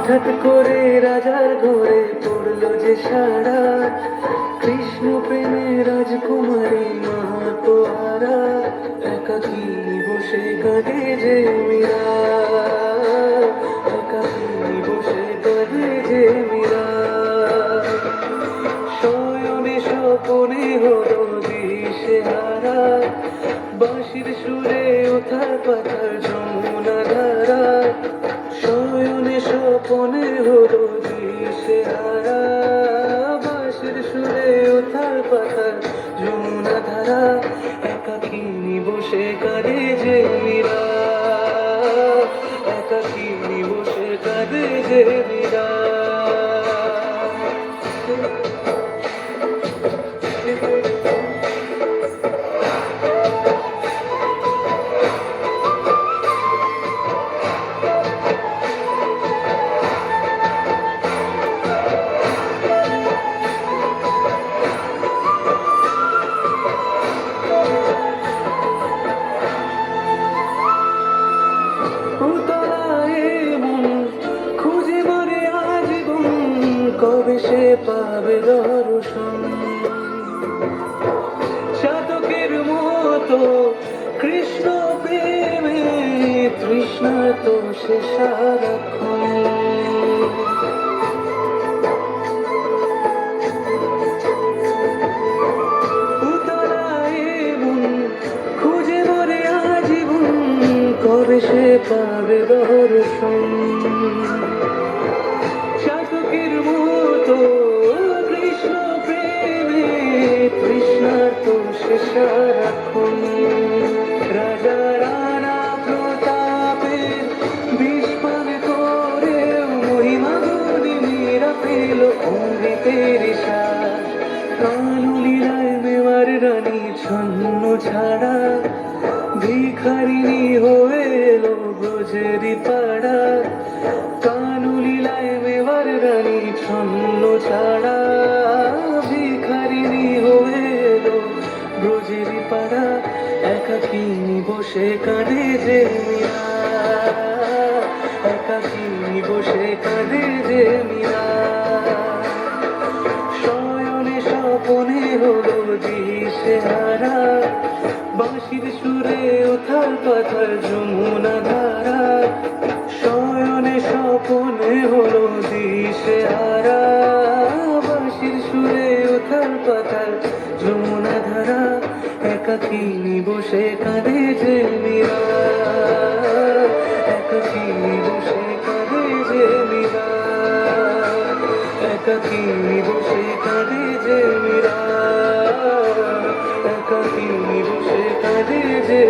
হঠাৎ করে রাজার ঘরে পড়লো যে সারা, কৃষ্ণ প্রেমে রাজকুমারী মাহাতোহারা, একাকী বসে কাঁদে যে মীরা, একাকী বসে কাঁদে যে মীরা। শয়নে স্বপনে হলো দিশেহারা, বাঁশির সুরে ওঠার পাথার যমুনা ধারা। শয়নে স্বপনে হলো দিশেহারা, বাঁশির সুরে ওঠার পাথার যমুনা ধারা, একাকী বসে কাঁদে যে মীরা, একাকী বসে কাঁদে যে মীরা। কবে সে পাবে দর্শন, চাতকের মতো কৃষ্ণ প্রেমে তৃষ্ণা তো সে সারাক্ষণ। খুঁজে মরে আজীবন, কবে সে পাবে দর্শন, চাতকের মতো কৃষ্ণ প্রেমে তৃষ্ণার তো সে সারাক্ষণ। রাজা রানা প্রতাপে বিস্পান করেও মহিমা গুণী মীরা পেল অমৃতের শ্বাস। কালুলীলায় মেওয়ার রানী ছন্ন ছাড়া, ভিখারিণী হয়ে এলো ব্রজেরই পাড়া। কালুলীলায় মেওয়ার রানী ছন্ন ছাড়া, ভিখারিণী হয়ে এলো ব্রজেরই পাড়া, একাকী বসে কাঁদে যে মীরা, একাকী বসে কাঁদে যে মীরা। শয়নে স্বপনে হলো দিশেহারা, বাঁশির সুরে ওঠার পাথার যমুনা ধারা। শয়নে স্বপনে হলো দিশেহারা, বাঁশির সুরে ওঠার পাথার যমুনা ধারা, একাকী বসে কাঁদে যে মীরা, একাকী বসে কাঁদে যে মীরা, একাকী বসে কাঁদে যে মীরা, একাকী বসে কাঁদে যে